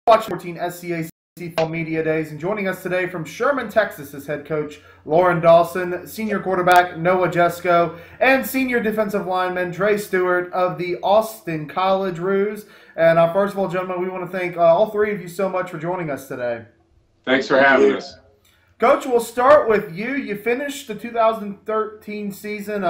Watching 14 SCAC Fall Media Days, and joining us today from Sherman, Texas is head coach Loren Dawson, senior quarterback Noah Jesko, and senior defensive lineman Tre Stewart of the Austin College Roos. And first of all, gentlemen, we want to thank all three of you so much for joining us today. Thanks for having us. Coach, we'll start with you. You finished the 2013 season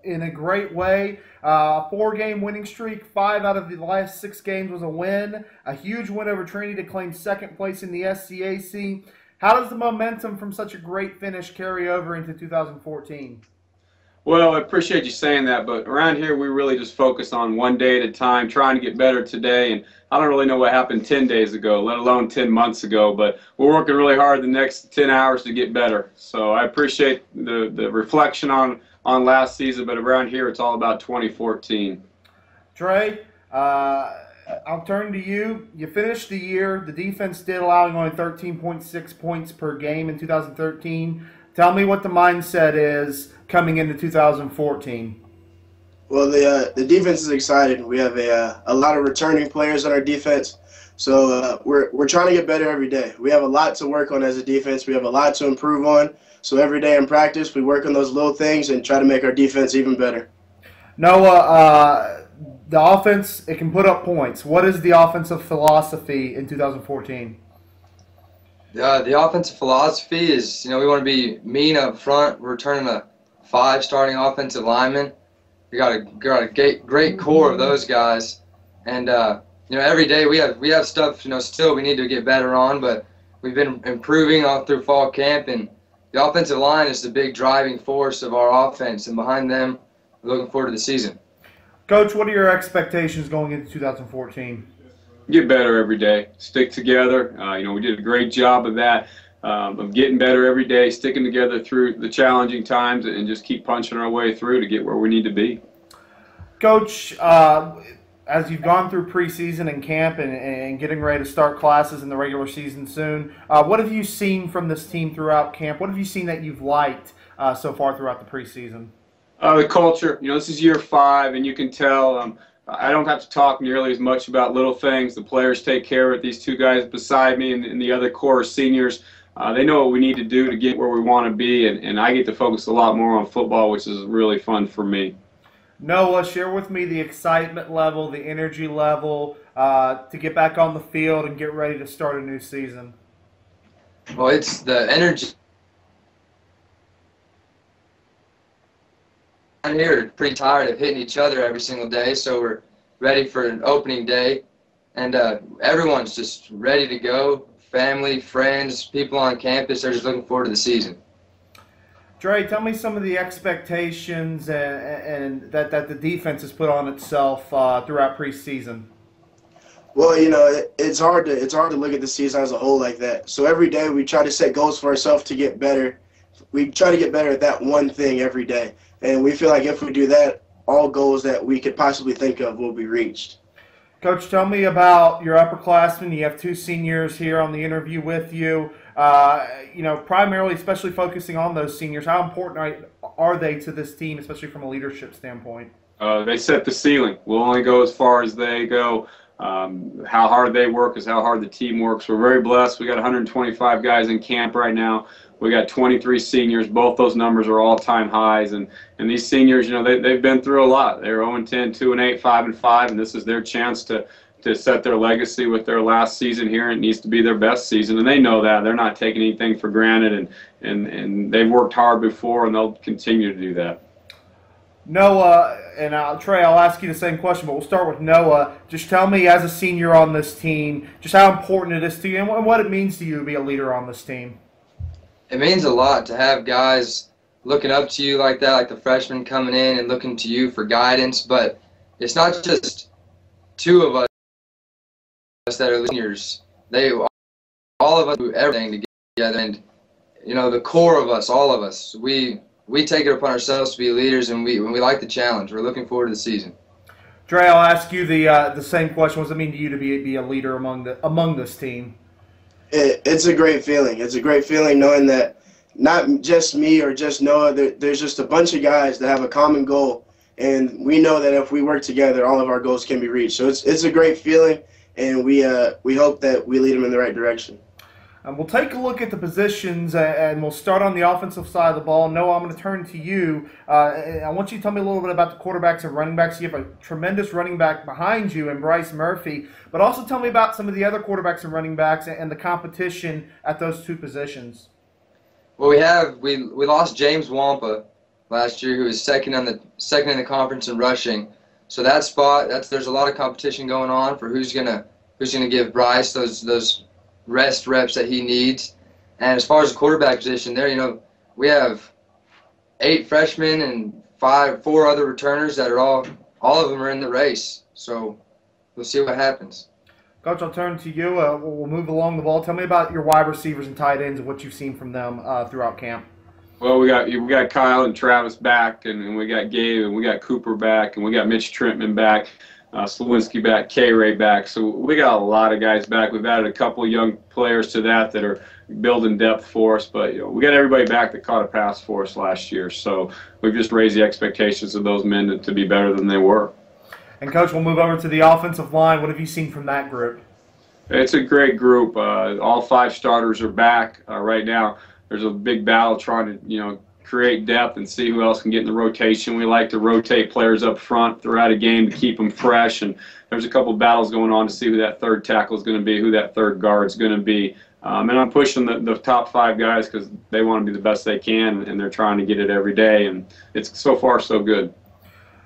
in a great way. 4-game winning streak. 5 out of the last 6 games was a win. A huge win over Trinity to claim second place in the SCAC. How does the momentum from such a great finish carry over into 2014? Well, I appreciate you saying that, but around here we really just focus on one day at a time, trying to get better today. And I don't really know what happened 10 days ago, let alone 10 months ago, but we're working really hard the next 10 hours to get better. So I appreciate the reflection on last season, but around here it's all about 2014. Tre, I'll turn to you. You finished the year. The defense did allowing only 13.6 points per game in 2013. Tell me what the mindset is coming into 2014. Well, the defense is excited. We have a lot of returning players on our defense, so we're trying to get better every day. We have a lot to work on as a defense. We have a lot to improve on. So every day in practice, we work on those little things and try to make our defense even better. Noah, the offense, it can put up points. What is the offensive philosophy in 2014? The offensive philosophy is, we want to be mean up front. We're returning a 5 starting offensive linemen. We got a great core of those guys, and every day we have stuff still we need to get better on, but we've been improving all through fall camp, and the offensive line is the big driving force of our offense, and behind them, we're looking forward to the season. Coach, what are your expectations going into 2014? Get better every day, stick together. We did a great job of that, of getting better every day, sticking together through the challenging times, and just keep punching our way through to get where we need to be. Coach, as you've gone through preseason and camp and getting ready to start classes in the regular season soon, what have you seen from this team throughout camp? What have you seen that you've liked so far throughout the preseason? The culture. This is year 5, and you can tell I don't have to talk nearly as much about little things. The players take care of it. These 2 guys beside me and the other core seniors, they know what we need to do to get where we want to be, and I get to focus a lot more on football, which is really fun for me. Noah, share with me the excitement level, the energy level to get back on the field and get ready to start a new season. Well, it's the energy. I'm here pretty tired of hitting each other every single day, so we're ready for an opening day, and everyone's just ready to go. Family, friends, people on campus, they're just looking forward to the season. Tre, tell me some of the expectations and that the defense has put on itself throughout preseason. Well, it's hard to look at the season as a whole like that. So every day we try to set goals for ourselves to get better. We try to get better at that one thing every day, and we feel like if we do that, all goals that we could possibly think of will be reached. Coach, tell me about your upperclassmen. You have 2 seniors here on the interview with you. Primarily, especially focusing on those seniors, how important are they to this team, especially from a leadership standpoint? They set the ceiling. We'll only go as far as they go. How hard they work is how hard the team works. We're very blessed. We got 125 guys in camp right now. We got 23 seniors. Both those numbers are all-time highs. And these seniors, they've been through a lot. They're 0-10, 2-8, 5-5, and this is their chance to set their legacy with their last season here. It needs to be their best season, and they know that. They're not taking anything for granted, and they've worked hard before, and they'll continue to do that. Noah, and Tre, I'll ask you the same question, but we'll start with Noah. Just tell me, as a senior on this team, just how important it is to you and what it means to you to be a leader on this team. It means a lot to have guys looking up to you like that, like the freshmen coming in and looking to you for guidance, but it's not just 2 of us that are seniors. All of us do everything together, and the core of us, all of us, we take it upon ourselves to be leaders, and we like the challenge. We're looking forward to the season. Tre, I'll ask you the same question. What does it mean to you to be a leader among this team? It's a great feeling. It's a great feeling knowing that not just me or just Noah, there's just a bunch of guys that have a common goal, and we know that if we work together, all of our goals can be reached. So it's a great feeling, and we hope that we lead them in the right direction. And we'll take a look at the positions, and we'll start on the offensive side of the ball. Noah, I'm going to turn to you. I want you to tell me a little bit about the quarterbacks and running backs. You have a tremendous running back behind you in Bryce Murphy, but also tell me about some of the other quarterbacks and running backs and the competition at those two positions. Well, we lost James Wampa last year, who was second in the conference in rushing. So that spot, there's a lot of competition going on for who's gonna give Bryce those rest reps that he needs. And as far as the quarterback position there, we have 8 freshmen and 4 other returners that are all of them are in the race. So we'll see what happens. Coach, I'll turn to you. We'll move along the ball. Tell me about your wide receivers and tight ends and what you've seen from them throughout camp. Well, we got Kyle and Travis back, and we got Gabe, and we got Cooper back, and we got Mitch Trentman back, Slawinski back, K-Ray back. So we got a lot of guys back. We've added a couple of young players to that are building depth for us. But we got everybody back that caught a pass for us last year. So we've just raised the expectations of those men to be better than they were. And, Coach, we'll move over to the offensive line. What have you seen from that group? It's a great group. All 5 starters are back right now. There's a big battle trying to, create depth and see who else can get in the rotation. We like to rotate players up front throughout a game to keep them fresh. And there's a couple of battles going on to see who that third tackle is going to be, who that third guard is going to be. And I'm pushing the top 5 guys because they want to be the best they can, and they're trying to get it every day. And it's so far so good.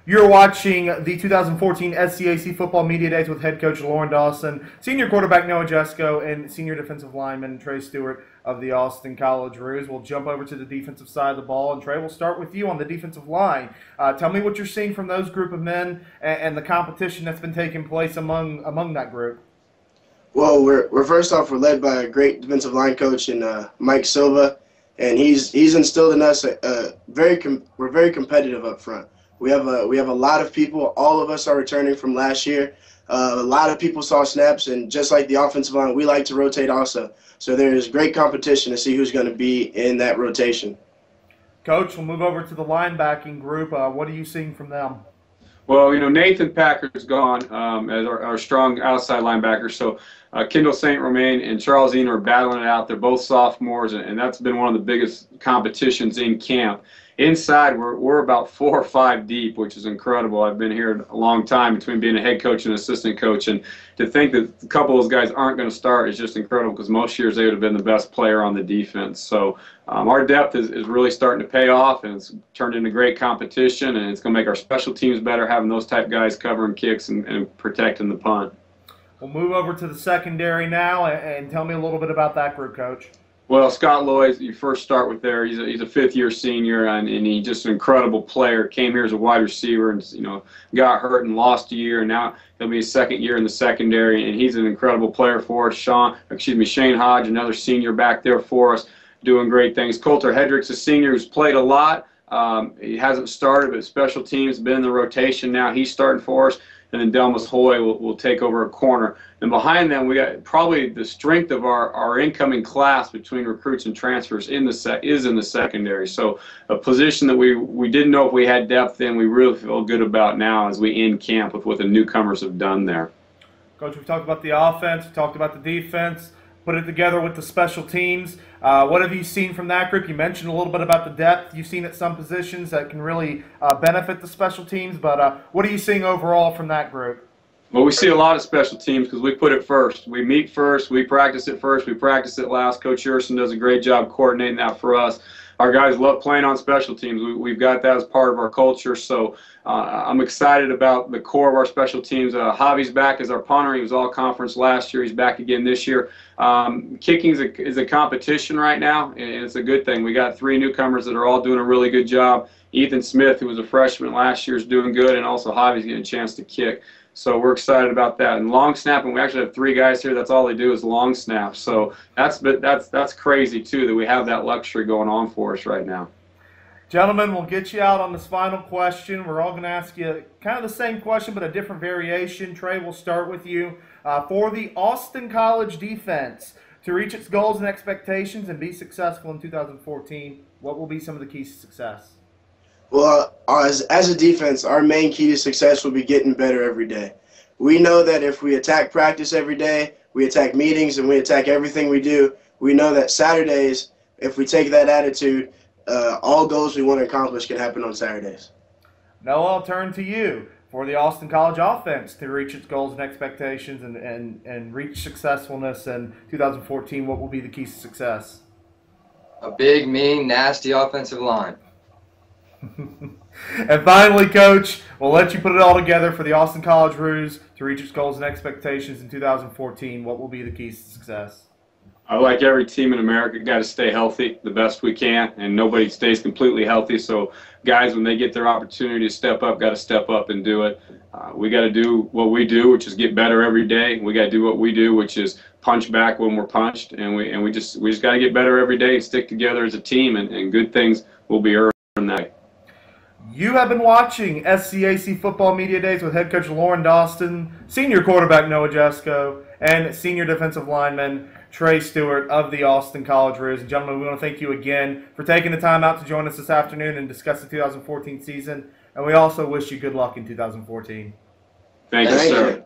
You're watching the 2014 SCAC Football Media Days with head coach Loren Dawson, senior quarterback Noah Jesko, and senior defensive lineman Tre Stewart of the Austin College Roos. We'll jump over to the defensive side of the ball, and Tre, we'll start with you on the defensive line. Tell me what you're seeing from those group of men and the competition that's been taking place among that group. Well, we're first off, we're led by a great defensive line coach in Mike Silva, and he's instilled in us we're very competitive up front. We have a lot of people. All of us are returning from last year. A lot of people saw snaps, and just like the offensive line, we like to rotate also. So there is great competition to see who's going to be in that rotation. Coach, we'll move over to the linebacking group. What are you seeing from them? Well, Nathan Packer's gone as our strong outside linebacker. So Kendall St. Romain and Charles Ean are battling it out. They're both sophomores, and that's been one of the biggest competitions in camp. Inside, we're about 4 or 5 deep, which is incredible. I've been here a long time between being a head coach and assistant coach, and to think that a couple of those guys aren't going to start is just incredible because most years they would have been the best player on the defense. So our depth is really starting to pay off, and it's turned into great competition, and it's going to make our special teams better having those type guys covering kicks and protecting the punt. We'll move over to the secondary now, and tell me a little bit about that group, Coach. Well, Scott Lloyd, you first start with there. He's a 5th-year senior, and he's just an incredible player. Came here as a wide receiver, and got hurt and lost a year, and now he'll be his 2nd year in the secondary, and he's an incredible player for us. Shane Hodge, another senior back there for us, doing great things. Coulter Hedrick's a senior who's played a lot. He hasn't started, but special teams been in the rotation now. He's starting for us. And then Delmas Hoy will take over a corner. And behind them, we got probably the strength of our incoming class between recruits and transfers is in the secondary. So a position that we didn't know if we had depth in, we really feel good about now as we end camp with what the newcomers have done there. Coach, we've talked about the offense, we've talked about the defense, put it together with the special teams. What have you seen from that group? You mentioned a little bit about the depth you've seen at some positions that can really benefit the special teams, but what are you seeing overall from that group? Well, we see a lot of special teams because we put it first. We meet first, we practice it first, we practice it last. Coach Urson does a great job coordinating that for us. Our guys love playing on special teams. We've got that as part of our culture, so I'm excited about the core of our special teams. Javi's back as our punter. He was all conference last year. He's back again this year. Kicking is a competition right now, and it's a good thing. We got 3 newcomers that are all doing a really good job. Ethan Smith, who was a freshman last year, is doing good, and also Javi's getting a chance to kick. So we're excited about that. And long snapping, we actually have 3 guys here. That's all they do is long snap. So that's crazy too that we have that luxury going on for us right now. Gentlemen, we'll get you out on this final question. We're all going to ask you kind of the same question, but a different variation. Tre, we'll start with you. For the Austin College defense to reach its goals and expectations and be successful in 2014, what will be some of the keys to success? Well, as a defense, our main key to success will be getting better every day. we know that if we attack practice every day, we attack meetings, and we attack everything we do, we know that Saturdays, if we take that attitude, all goals we want to accomplish can happen on Saturdays. Noah, I'll turn to you for the Austin College offense to reach its goals and expectations and reach successfulness in 2014. What will be the keys to success? A big, mean, nasty offensive line. And finally, Coach, we'll let you put it all together for the Austin College Roos to reach its goals and expectations in 2014. What will be the keys to success? Like every team in America, got to stay healthy the best we can, and nobody stays completely healthy. So guys, when they get their opportunity to step up, got to step up and do it. We got to do what we do, which is get better every day. We got to do what we do, which is punch back when we're punched, and we just got to get better every day and stick together as a team, and good things will be earned that. You have been watching SCAC Football Media Days with head coach Loren Dawson, senior quarterback Noah Jesko, and senior defensive lineman Tre Stewart of the Austin College Roos. And gentlemen, we want to thank you again for taking the time out to join us this afternoon and discuss the 2014 season. And we also wish you good luck in 2014. Thank you, sir.